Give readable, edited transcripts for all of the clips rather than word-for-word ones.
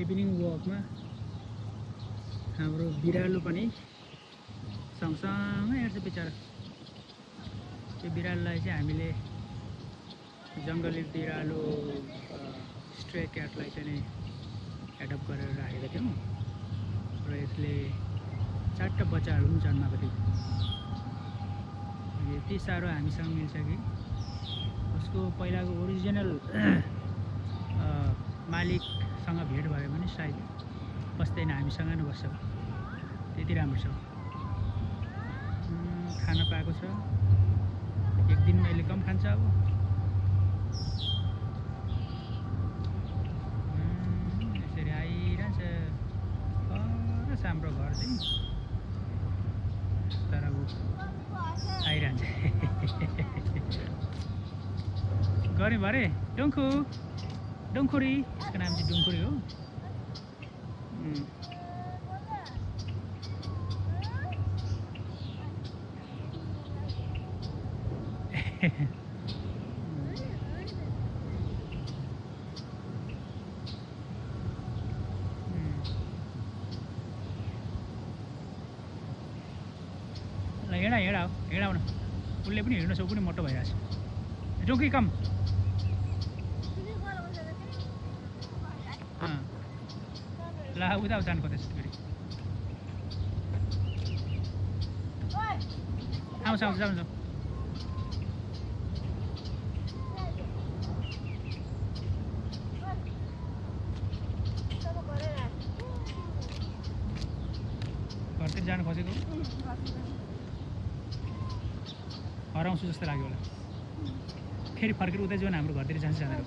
Evening वकमा हाम्रो बिरालो पनि सँगसँगै हेर्छ बिचरा। त्यो बिरालोलाई चाहिँ हामीले जङ्गली बिरालो स्ट्रे क्याटलाई चाहिँ नि एडप्ट गरेर राखेका थियौँ र यसले 4टा बच्चाहरू पनि जन्माएको थियो। यति साह्रो हामीसँग मिल्छ कि उसको पहिलाको ओरिजिनल मालिकसँग भेट भयो भने सायद बस्दैन, हामीसँग नै बस्छ। त्यति राम्रो छ। खाना पाएको छ, एक दिन मैले कम खान्छ। अब यसरी आइरहन्छ। परस हाम्रो घर चाहिँ तर ऊ आइरहन्छ। गऱ्यो भरे डुङ्खु डुङ्खुरी, यसको नाम चाहिँ डुङ्खुरी हो। ल हिँड हिँड हिँडाउन, उसले पनि हिँड्नु छ, ऊ पनि मोटो भइरहेछ। डुङ्खी कम। ल उता जानु खोज्दैछ फेरि। आउँछ आउँछ जाउँ जाउँ। घरतिर जानु खोजेको हराउँछु जस्तो लाग्यो होला। फेरि फर्केर उतै जाउँ, हाम्रो घरतिर जान्छ जाँदैन।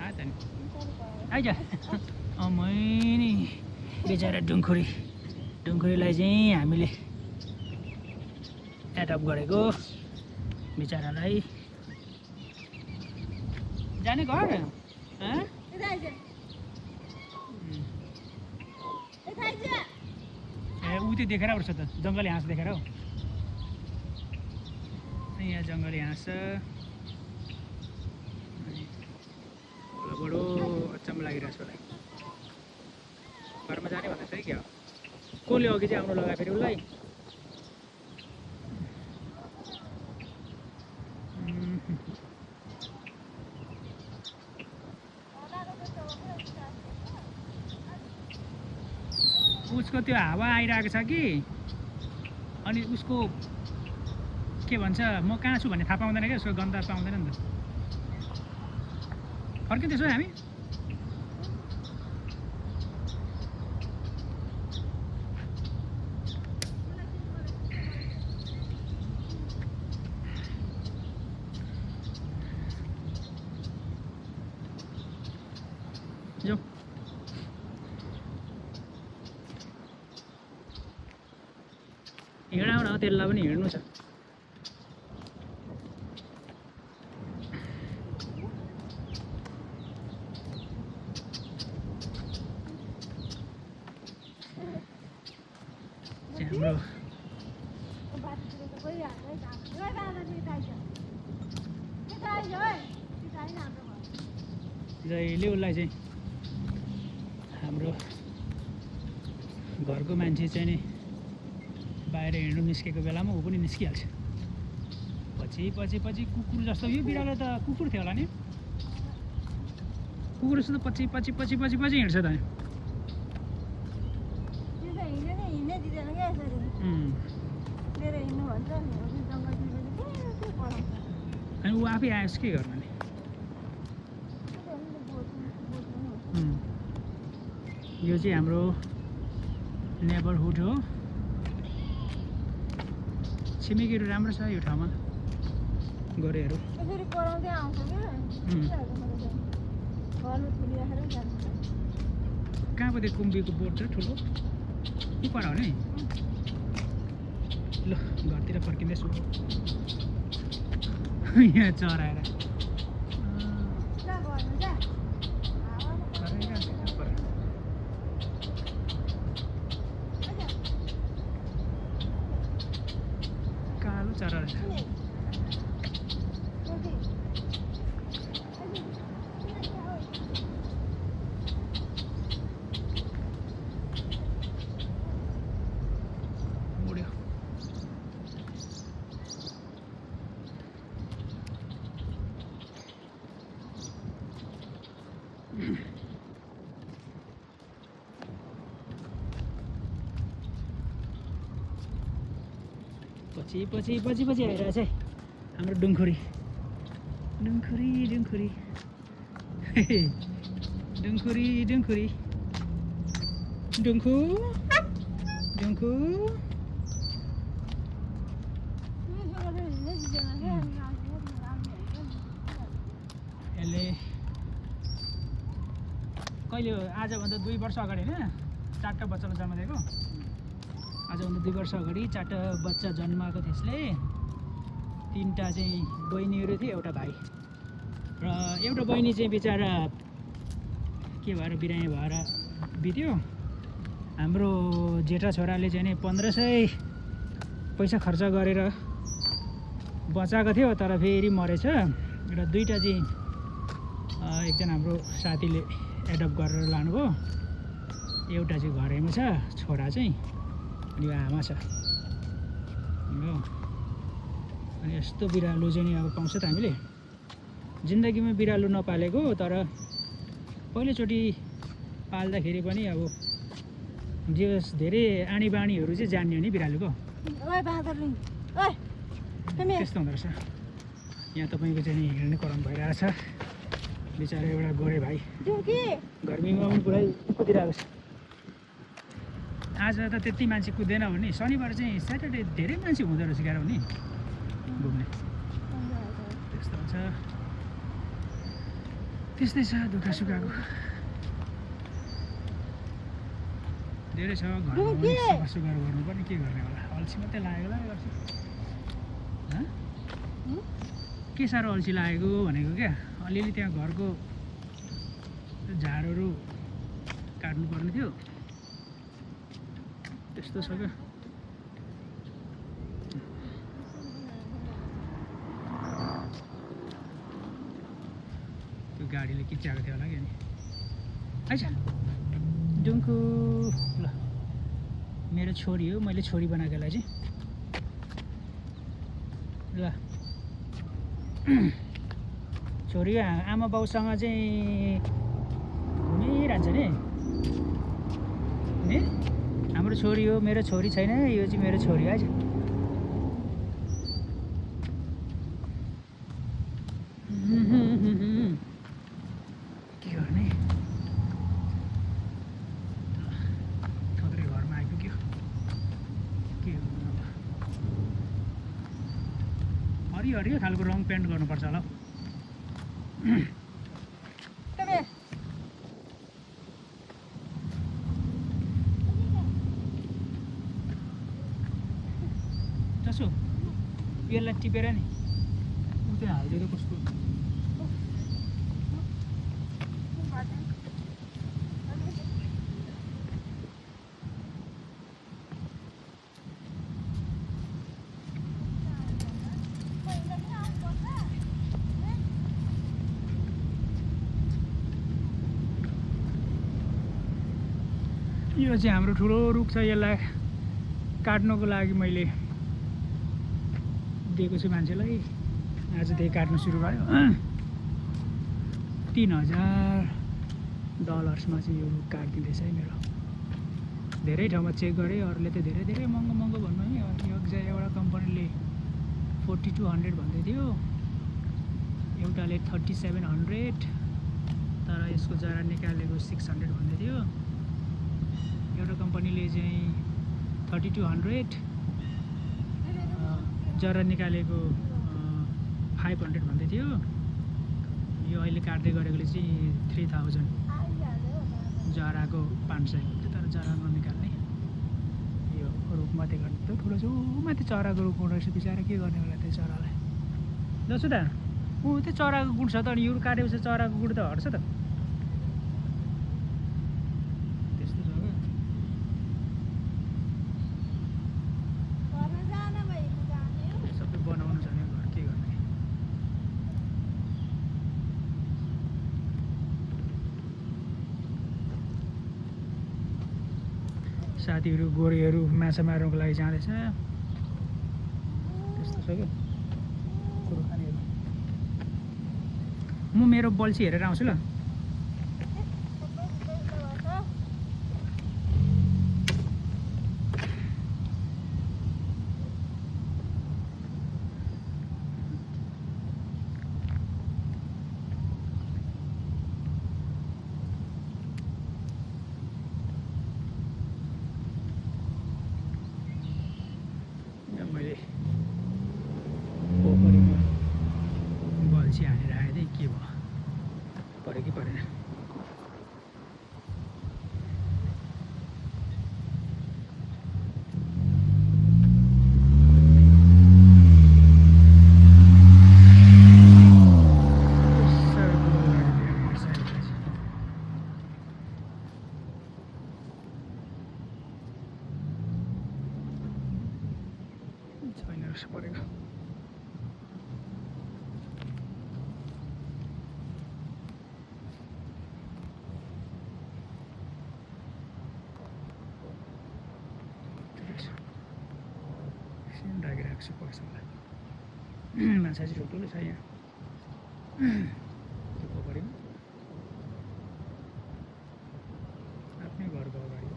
आयो त नि आइज। मैनी बेचारा डुङ्खुरीलाई चाहिँ हामीले एडप्ट गरेको। बेचारालाई जाने घर ऊ त्यो देखेर उठ्छ त, जङ्गली हाँस देखेर हौ। यहाँ जङ्गली हाँस बडो अचम्म लागिरहेछ उसलाई। घरमा जाने भन्दैछ है क्या? कसले अघि चाहिँ आउनु लगायो फेरि उसलाई? उसको त्यो हावा आइरहेको छ कि, अनि उसको के भन्छ म कहाँ छु भन्ने थाहा पाउँदैन क्या, उसको गन्ध पाउँदैन नि त। फर्क्यौँ त्यसो हामी। जाउँ। हिँडाउन हो, त्यसलाई पनि हिँड्नु छ। हाम्रो जहिले उसलाई चाहिँ हाम्रो घरको मान्छे चाहिँ नि बाहिर हिँड्नु निस्केको बेलामा ऊ पनि निस्किहाल्छ। पछि पछि पछि कुकुर जस्तो। यो बिरालो त कुकुर थियो होला नि? कुकुर जस्तो त पछि पछि पछि पछि पछि हिँड्छ त। अनि ऊ आफै आयोस् के गर्नु नि? यो चाहिँ हाम्रो नेबरहुड हो। छिमेकीहरू राम्रो छ यो ठाउँमा, गोरेहरू। कहाँ पो त्यो कुम्बीको बोट छ ठुलो, यी पर हो नि। ल घरतिर फर्किँदैछु। यहाँ चराएर कालो चरा रहेछ। पछि पछि पछि पछि आइरहेछ है हाम्रो डुङखुरी डुङखुरी डुङखुरी डुङखुरी डुङखुरी डुङखु डुङखु यसले कहिले आजभन्दा 2 वर्ष अगाडि होइन 4टा बच्चालाई जन्म दिएको आजभन्दा 2 वर्ष अगाडि 4टा बच्चा जन्माएको थियो यसले 3टा चाहिँ बहिनीहरू थिए एउटा भाइ र एउटा बहिनी चाहिँ बिचरा के भएर बिरामी भएर बित्यो हाम्रो जेठा छोराले चाहिँ नि 1500 पैसा खर्च गरेर बचाएको थियो तर फेरि मरेछ र 2टा चाहिँ एकजना हाम्रो साथीले एडप्ट गरेर लानुभयो एउटा चाहिँ घरैमा छ छोरा चाहिँ अनि आमा छ हो अनि यस्तो बिरालो चाहिँ नि अब पाउँछ त हामीले जिन्दगीमा बिरालो नपालेको तर पहिलोचोटि पाल्दाखेरि पनि अब जे धेरै आनी बानीहरू चाहिँ जान्यो नि बिरालोको त्यस्तो हुँदो रहेछ यहाँ तपाईँको चाहिँ नि हिँड्ने क्रम भइरहेछ बिचरा एउटा गोरे भाइ गर्मीमा पनि पुरै कुदिरहेको छ आज त त्यति मान्छे कुद्दैन हो नि शनिबार चाहिँ स्याटरडे धेरै मान्छे हुँदो रहेछ गाह्रो नि घुम्ने त्यस्तो हुन्छ त्यस्तै छ दुःख सुखको धेरै छ घरमा सफा सुग्घर गर्नुपर्ने के गर्ने होला अल्छी मात्रै लागेको गर्छु के साह्रो अल्छी लागेको भनेको क्या अलिअलि त्यहाँ घरको झारहरू काट्नु पर्ने थियो त्यस्तो छ क्या त्यो गाडीले किच्याएको थियो होला कि नि आइज डुङ्कु ल मेरो छोरी हो मैले छोरी बनाएको यसलाई चाहिँ ल छोरी आमा बाउसँग चाहिँ घुमिरहन्छ नि हाम्रो छोरी हो मेरो छोरी छैन यो चाहिँ मेरो छोरी आज के गर्ने थोत्रै घरमा आइपुग्यो के गर्नु अब हरियो हरियो खालको रङ पेन्ट गर्नुपर्छ होला जसो यसलाई टिपेर नि उ त्यहाँ हालिदिएर कस्तो यो चाहिँ हाम्रो ठुलो रुख छ यसलाई काट्नको लागि मैले दिएको छु मान्छेलाई आजदेखि काट्नु सुरु गर्यो $3000 चाहिँ यो रुख काटिदिँदैछ है मेरो धेरै ठाउँमा चेक गरेँ अरूले त धेरै धेरै महँगो महँगो भन्नु है यो एउटा कम्पनीले 4200 भन्दै थियो एउटाले 3700 तर यसको जरा निकालेको 600 भन्दै थियो एउटा कम्पनीले चाहिँ 3200 जरा निकालेको 500 भन्दै थियो यो अहिले काट्दै गरेकोले चाहिँ 3000 जराको 500 तर जरा ननिकाल्ने यो रुख माथि गर्ने त ठुलो छ माथि चराको रुख रहेछ बिचरा के गर्ने होला त्यो चरालाई जसो त ऊ त्यो चराको गुड छ त अनि यो काटेपछि चराको गुड त हट्छ त साथीहरू गोरेहरू माछा मार्नको लागि जाँदैछ त्यस्तो छ क्या कुरो खानेहरू म मेरो बल्छी हेरेर आउँछु ल एकैछिन हानेर आयो चाहिँ के भयो पऱ्यो कि परेन छैन रहेछ परेको राखिरहेको छु पर्सनलाई माछा चाहिँ ठुल्ठुलो छ यहाँ त्यो पोखरीमा आफ्नै घरको अगाडि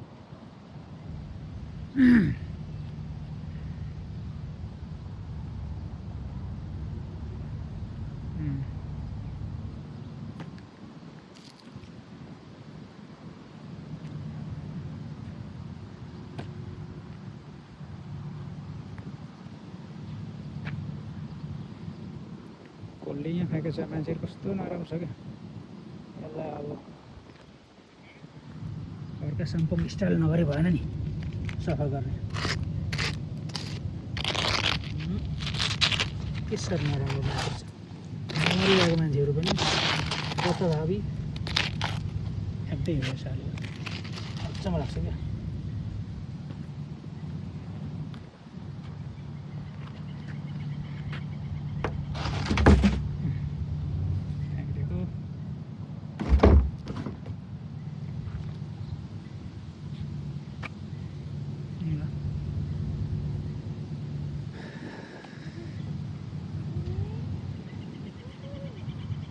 कसले यहाँ फ्याँकेको छ मान्छेहरू कस्तो नराम्रो छ क्या यसलाई अब घरका सम्पङ स्टाइल नगरे भएन नि सफा गर्ने त्यसरी नराम्रो मान्छे छ मरिरहेको मान्छेहरू पनि गतभावी फ्याँक्दै हिँड्छ अहिले अचम्म लाग्छ क्या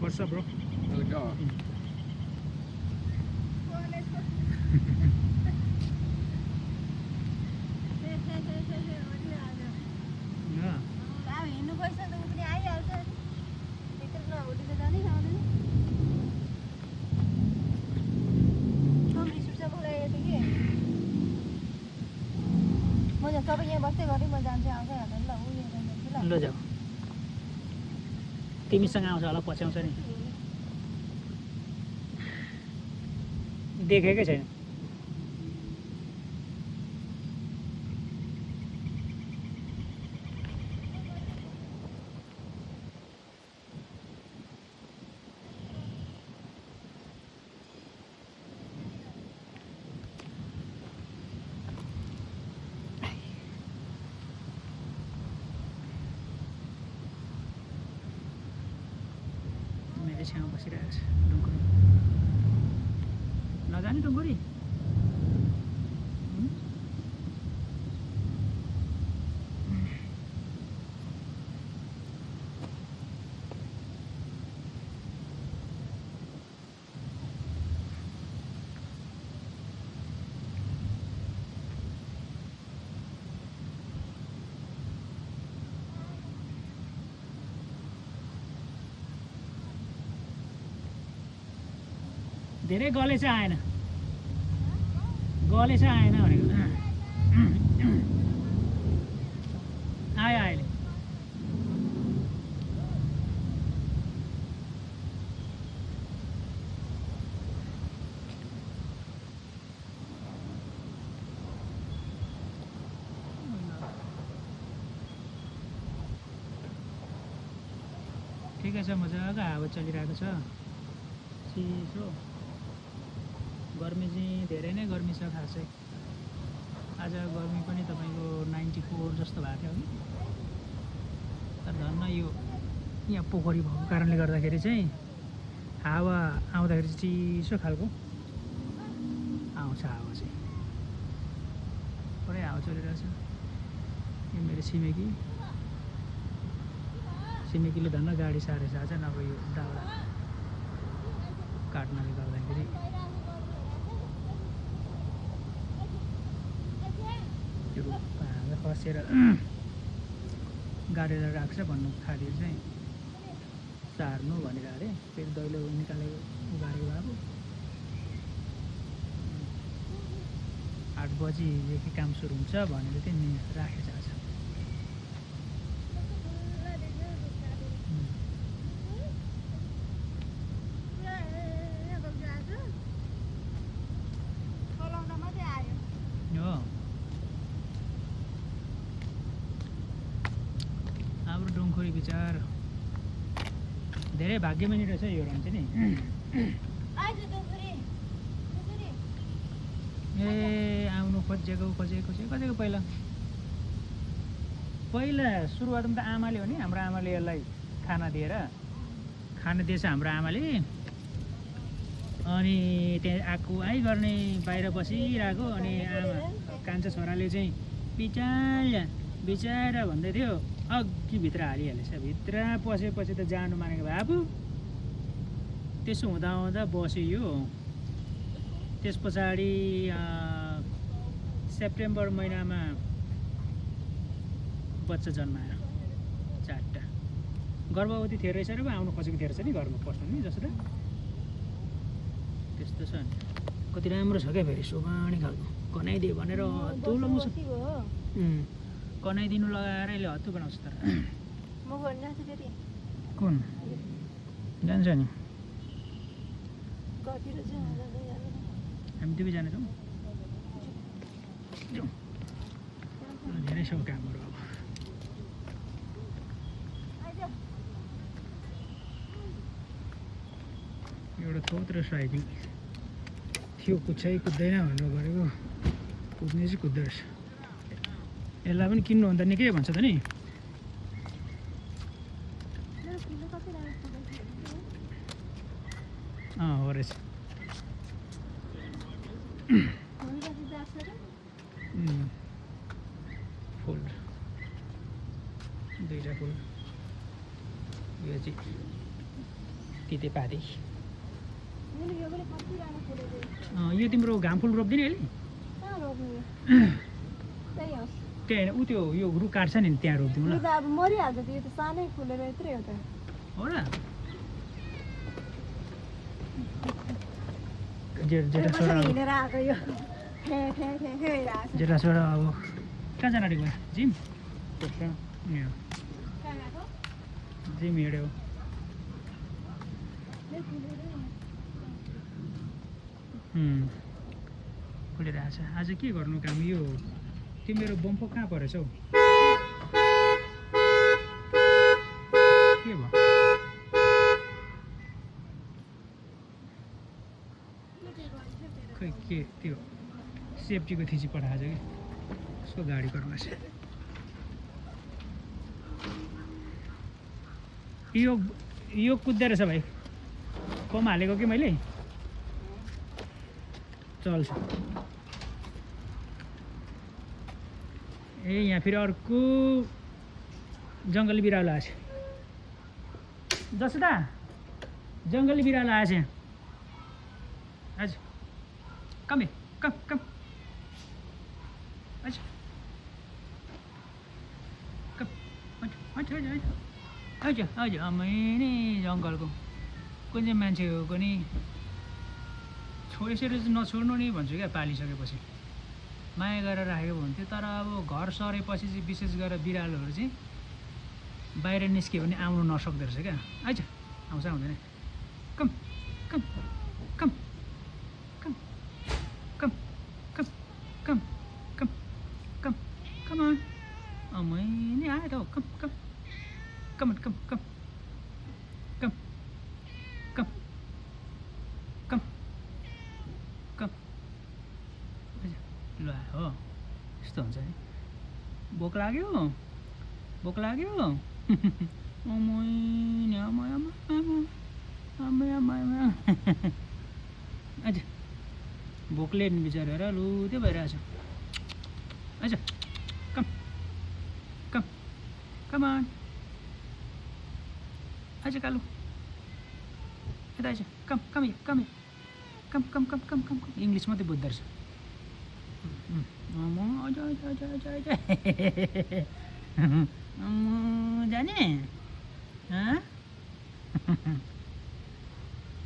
What's up, bro? How's it going? Yeah. ल जाऊ तिमीसँग आउँछ होला पछ्याउँछ नि देखेकै छैन मेरो छेउमा बसिरहेको छ डुङ्गुरी नजाने डुङ्गुरी धेरै गले चाहिँ आएन गले चाहिँ आएन भनेको आयो अहिले ठिकै छ मजाको हावा चलिरहेको छ चिसो गर्मी चाहिँ धेरै नै गर्मी छ खासै आज गर्मी पनि तपाईँको 94 जस्तो भएको थियो कि तर धन्न यो यहाँ पोखरी भएको कारणले गर्दाखेरि चाहिँ हावा आउँदाखेरि चाहिँ चिसो खालको आउँछ हावा चाहिँ पुरै हावा चलिरहेछ यो मेरो छिमेकीले धन्न गाडी सारेछ आज नभए यो दाउरा काट्नाले गर्दाखेरि त्यो हाँगा खसेर गाडेर राख्छ भन्नु खातिर चाहिँ सार्नु भनेर अरे फेरि दैलो निकालेको उगारेको भएको 8 बजीदेखि काम सुरु हुन्छ भनेर चाहिँ राखेछ आज विचार धेरै भाग्यमानी रहेछ यो रन चाहिँ नि ए आउनु खोजेको पहिला सुरुवातमा त आमाले हो नि हाम्रो आमाले यसलाई खाना दिएछ हाम्रो आमाले अनि त्यहाँ आएको गर्ने बाहिर बसिरहेको अनि आमा कान्छा छोराले चाहिँ बिचारा भन्दै थियो अघि भित्र हालिहालेछ भित्र पसेपछि त जानु मानेको बाबु त्यसो हुँदा बस्यो यो त्यस पछाडि सेप्टेम्बर महिनामा बच्चा जन्मायो 4टा गर्भवती थियो रहेछ र आउनु खोजेको थियो रहेछ नि घरमा पस्नु नि जस्तो त्यस्तो छ नि कति राम्रो छ क्या फेरि सोबानी खालको कनाइदियो भनेर हत्तु लगाउँछ कनाइदिनु लगाएर यसले हत्तु बनाउँछ तर कुन जान्छ नि हामी दुवै जानेछौँ धेरै छ कामहरू अब एउटा थोत्रो साइकल थियो कुद्दैन भनेर गरेको कुद्ने चाहिँ कुद्दो रहेछ यसलाई पनि किन्नु भन्दा निकै भन्छ त नि हो रहेछ फुल 2टा फुल यो चाहिँ तितेपाती यो तिम्रो घाम फुल रोप्दिने अहिले त्यहाँ उ त्यो यो रुख काट्छ नि त्यहाँ रोप्दिउँ ल अब मरिहाल्छ त्यो त सानै फुलेर यत्रै हो त हो र जेठा छोरा अब कहाँ जान अरे जिम जिम हिँड्यो फुलिरहेको छ आज के गर्नु काम यो त्यो मेरो बम्फो कहाँ परेछ हौ के भयो खै के त्यो सेफ्टीको थिची पठाएको छ कि उसको गाडी गर्नु छ यो कुद्दो रहेछ भाइ कम हालेको कि मैले चल्छ ए यहाँ फेरि अर्को जङ्गली बिरालो आएछ जसो दा जङ्गली बिरालो आएछ हजुर कम हजुर हजुर मैले जङ्गलको कुन चाहिँ मान्छे हो पनि यसरी चाहिँ नछोड्नु नि भन्छु क्या पालिसकेपछि माया गरेर राखेको हुन्थ्यो तर अब घर सरेपछि चाहिँ विशेष गरेर बिरालोहरू चाहिँ बाहिर निस्क्यो भने आउनु नसक्दो रहेछ क्या आइज आउँछ आउँदैन कम कम कम कम कम कम कम कम कम कम मैले आयो त कम कम कम कम कम कम कम कम कम ल हो यस्तो हुन्छ नि भोक लाग्यो अझ भोकले नि बिचरा लु त्यो भइरहेछ अझ कम कम कमान अझ कालु यता आइज कम कम कम कम कम कम कम कम इङ्ग्लिस मात्रै बुझ्दो रहेछ जाने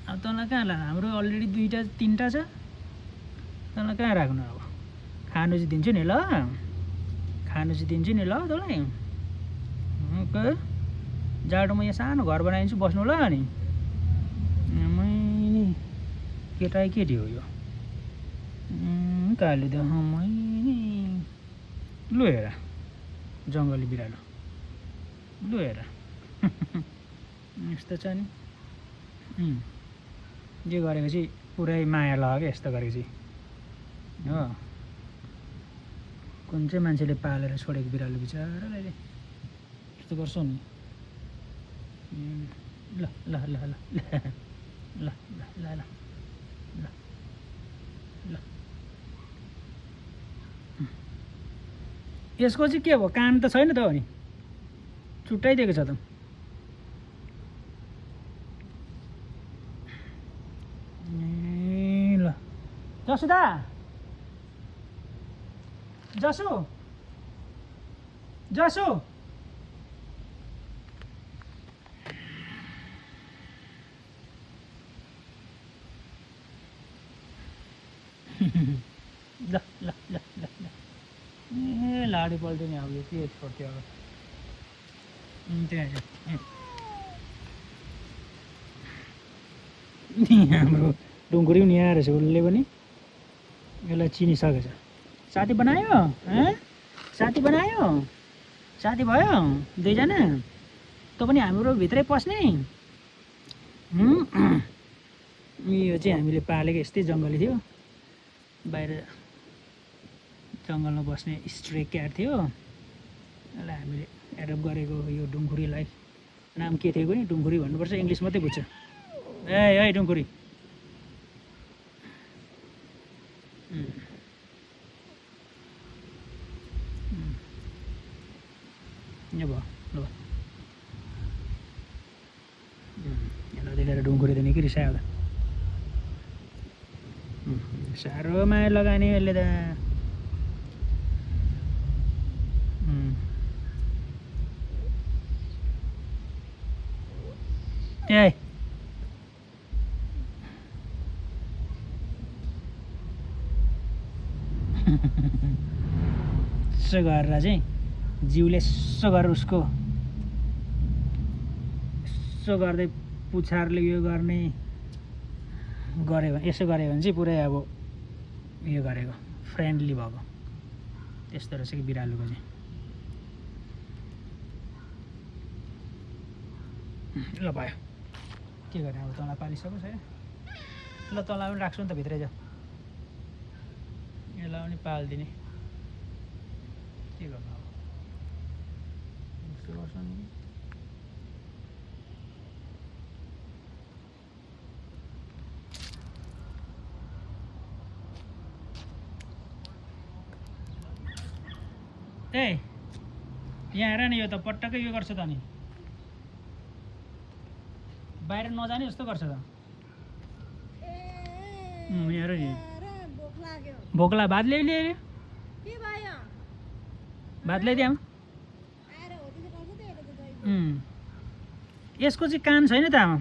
अब तँलाई कहाँ ला हाम्रो अलरेडी 2टा 3टा छ तँलाई कहाँ राख्नु अब खानु चाहिँ दिन्छु नि ल तँलाई ओके जाडोमा यहाँ सानो घर बनाइदिन्छु बस्नु ल अनि केटा केटी हो यो काले त लु हेर जङ्गली बिरालो लु हेर यस्तो छ नि यो गरेको चाहिँ पुरै माया लाग्यो क्या यस्तो गरेको चाहिँ हो कुन चाहिँ मान्छेले पालेर छोडेको बिरालो बिचरालाई यस्तो गर्छौ नि ल ल ल ल ल ल ल ल ल ल यसको चाहिँ के भयो कान त छैन त हो नि छुट्टाइदिएको छ त ए ल जसुदा जसु जसु ल ल ल ल ल ए लाडी पल्ट्यो नि अब यो के छोड्थ्यो अब त्यहाँ हाम्रो डुङ्गुरी पनि यहाँ रहेछ उसले पनि यसलाई चिनिसकेछ साथी बनायो साथी बनायो साथी भयो दुईजना तँ पनि हाम्रो भित्रै पस्ने यो चाहिँ हामीले पालेको यस्तै जङ्गली थियो बाहिर जङ्गलमा बस्ने स्ट्रे क्याट थियो यसलाई हामीले एडप्ट गरेको यो डुङ्गुरीलाई नाम के थियो नि डुङ्गुरी भन्नुपर्छ इङ्ग्लिस मात्रै बुझ्छ ए डुङ्गुरी यो भयो ल यसलाई देखेर डुङ्गुरी त निकै रिसायो होला साह्रो माया लगाने यसले त ए यसो गरेर चाहिँ जिउले यसो गरेर उसको यसो गर्दै पुछारले यो गर्ने गऱ्यो भने यसो गऱ्यो भने चाहिँ पुरै अब यो गरेको फ्रेन्डली भएको त्यस्तो रहेछ कि बिरालोको चाहिँ ल भयो के गर्ने अब तँलाई पालिसकोस् है ल तँलाई पनि राख्छु नि त भित्रै जाऊ यसलाई पनि पालिदिने के गर्नु अब यस्तो गर्छ नि ए यहाँ हेर नि यो त पटक्कै यो गर्छ त नि बाहिर नजाने जस्तो गर्छ त यहाँ हेर नि भोक लाग्यो भात ल्याइदियो भात ल्याइदियो यसको चाहिँ कान छैन त आमा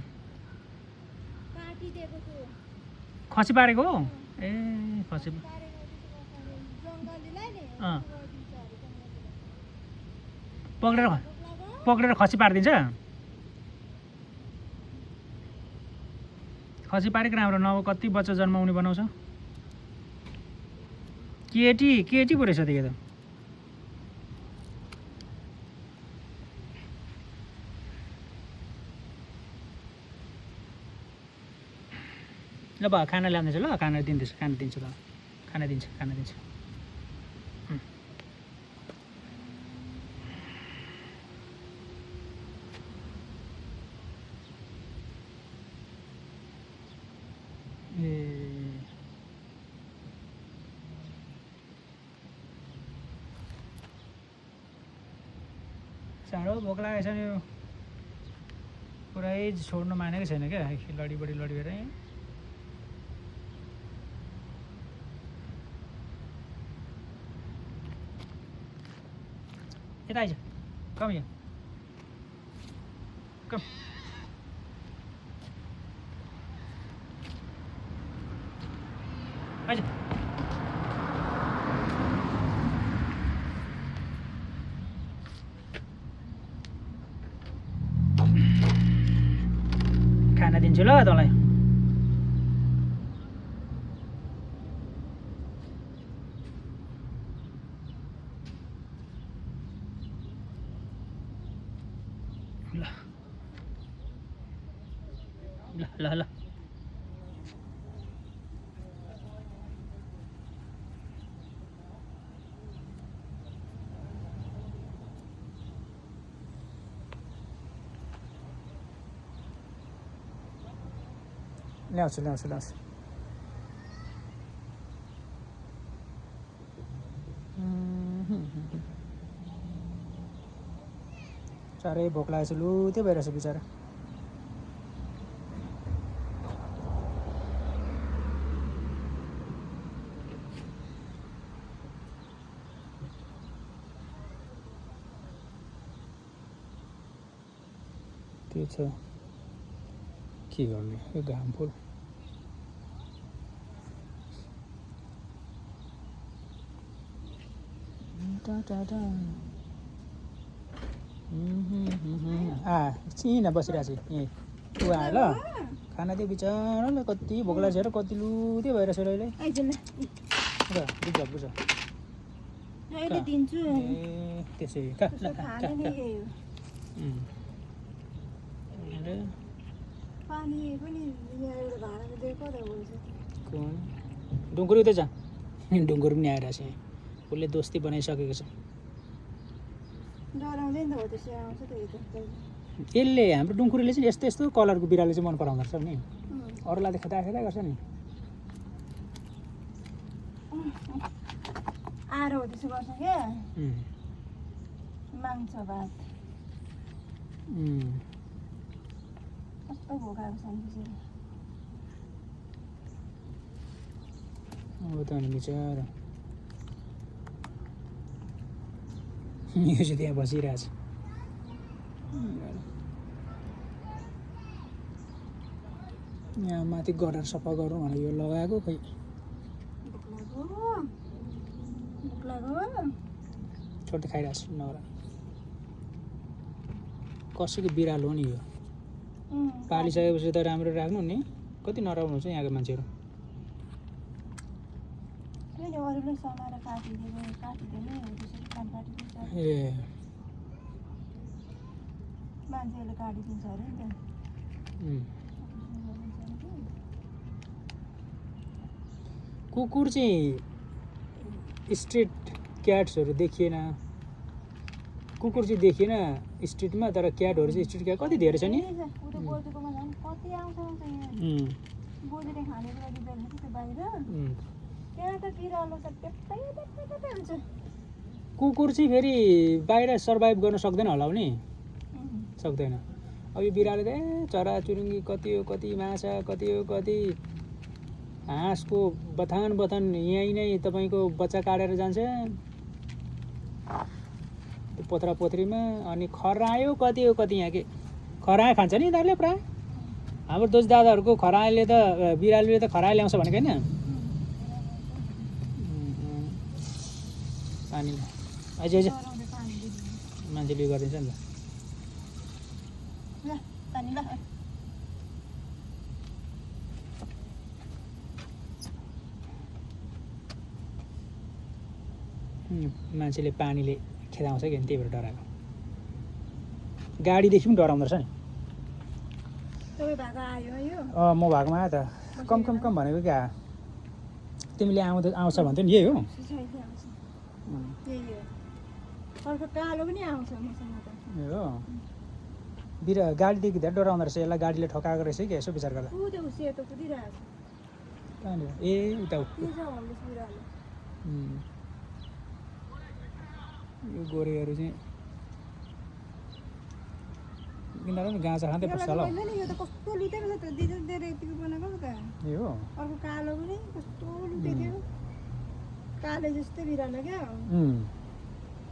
खसी पारेको हो ए खसी पक्रेर खसी पारिदिन्छ खसी पारेको राम्रो नभए कति बच्चा जन्माउने बनाउँछ केटी पो रहेछ त्यो त ल भयो खाना ल्याउँदैछु ल खाना दिँदैछु खाना दिन्छु ल खाना दिन्छु ए साह्रो भोक लागेको छ नि यो पुरै छोड्नु मानेको छैन क्या लडी भएर यता आइज कम यहाँ कम आइज खाना दिन्छु ल तँलाई ल ल ल ल ल्याउँछु ल्याउँछु ल्याउँछु साह्रै भोक लागेको छ लु त्यो भइरहेछ बिचरा त्यो छ के गर्ने यो घाम फुल चिना बसिरहेको छु यहीँ ऊ आयो ल खाना त्यो बिचरालाई कति भोक लागेको छ र कति लुते भइरहेछ र अहिले र बुझ बुझ ए त्यसै ढुङ्गुर उतै छ ढुङ्गुर पनि आइरहेको छ उसले दोस्ती बनाइसकेको छ यसले हाम्रो डुङ्कुरीले चाहिँ यस्तो यस्तो कलरको बिरालो चाहिँ मन पराउँदो रहेछ नि अरूलाई त खेदा खेदा गर्छ नि आएर हो त्यसो गर्छ क्या माग्छ भात कस्तो भोक आएको छ हो त नि बिचरा यो चाहिँ त्यहाँ बसिरहेछ यहाँ माथि गरेर सफा गरौँ भनेर यो लगाएको खै छोटो खाइरहेको छु नगरा कसैको बिरालो हो नि यो पालिसकेपछि त राम्रो राख्नु नि कति नराम्रो हुन्छ यहाँको मान्छेहरू ए मान्छेहरूले काटिदिन्छ अरे नि त कुकुर चाहिँ स्ट्रिट क्याट्सहरू देखिएन कुकुर चाहिँ देखिएन स्ट्रिटमा तर क्याटहरू चाहिँ स्ट्रिट क्याट कति धेरै छ नि कुकुर चाहिँ फेरि बाहिर सर्भाइभ गर्न सक्दैन होला नि सक्दैन अब यो बिरालो त चराचुरुङ्गी कति हो कति माछा कति हो कति हाँसको बथान बथान यहीँ नै तपाईँको बच्चा काटेर जान्छ त्यो पोथ्रा पोथ्रीमा अनि खरायो कति हो कति यहाँ के खरायो खान्छ नि यिनीहरूले प्रायः हाम्रो दोष दादाहरूको खरायोले त बिरालोले त खरायो ल्याउँछ भनेको होइन पानी अझै अझै मान्छेले उयो गरिदिन्छ नि त मान्छेले पानीले खेदाउँछ कि त्यही भएर डराएको गाडीदेखि पनि डराउँदो रहेछ नि म भएकोमा आयो त कम कम कम भनेको क्या तिमीले आउँछ भन्थ्यो नि यही हो ए हो गाडीदेखि धेरै डराउँदो रहेछ यसलाई गाडीले ठकाएको रहेछ कि यसो विचार गर्दा कहाँनिर ए उता यो गोरेहरू चाहिँ यिनीहरू पनि गाँचा खाँदै बस्छ होला ए हो काले जस्तै बिरालो क्या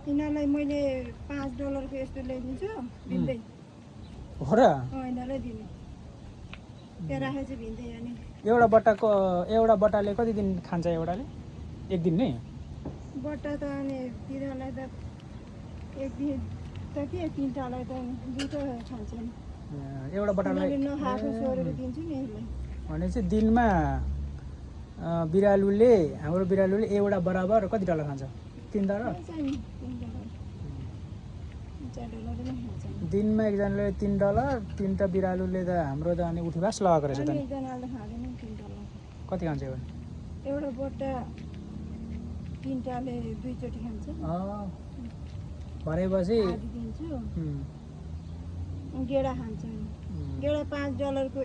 यिनीहरूलाई मैले $5 यस्तो ल्याइदिन्छु भिन्दै हो र यिनीहरूलाई दिने त्यहाँ राखेर चाहिँ भिन्दै अनि एउटा बट्टाले कति दिन खान्छ एउटाले एक दिन नै बट्टा त अनि तिनीहरूलाई त एक दिन त के तिनवटालाई त दुईवटा खान्छ नि एउटा बट्टालाई नखाएको सोरेर दिन्छु नि भनेपछि दिनमा हाम्रो बिरालुले एउटा बराबर कति डल्ला खान्छ $3 $4 नै खान्छ दिनमा एकजनाले $3 3टा बिरालोले त हाम्रो त अनि उठिबास लगाएको रहेछ त अनि नि एकजनाले खाँदैन $3 कति खान्छ भने एउटा बट्टा 3टाले 2 चोटि खान्छ भरेपछि आधी दिन्छु उम्, गेडा खान्छ उम्, गेडा $5 को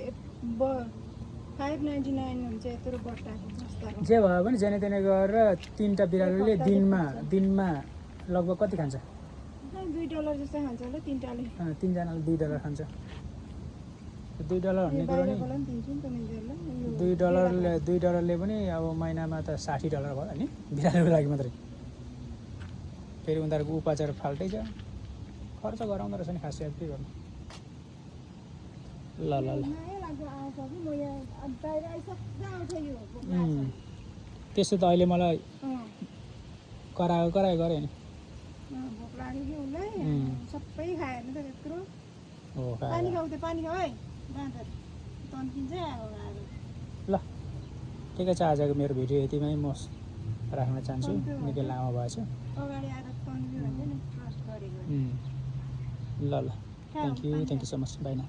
$5.99 हुन्छ यत्रो बट्टाको सस्ता जे भयो भने जेने तेने गरेर 3टा बिरालोले एक हप्ता दिनमा लगभग कति खान्छ $2 जस्तो खान्छ होला 3टाले तीनजनाले $2 खान्छ $2 भन्ने कुरो नि बाहिरकोलाई पनि दिन्छु नि त उनीहरूलाई $2ले पनि अब महिनामा त $60 भयो नि बिरालोको लागि मात्रै फेरि उनीहरूको उपचार फाल्टै छ खर्च गराउँदो रहेछ नि खास चाहिँ के गर्नु ल ल ल माया लाग्दो आउँछ कि म यहाँ बाहिर आइसक्दा आउँछ यो उम्, त्यस्तो त अहिले मलाई करायो गरेँ नि भोक लाग्यो कि उसलाई सबै खायो नि त त्यत्रो हो पानी खाऊ त पानी खाऊ है दाँतहरू तन्किन्छ ल ठिकै छ आजको मेरो भिडियो यतिमै म राख्न चाहन्छु निकै लामो भएछ अगाडि आएर तन्क्यो भने नि ट्रस्ट गरेको ल ल thank you so much by न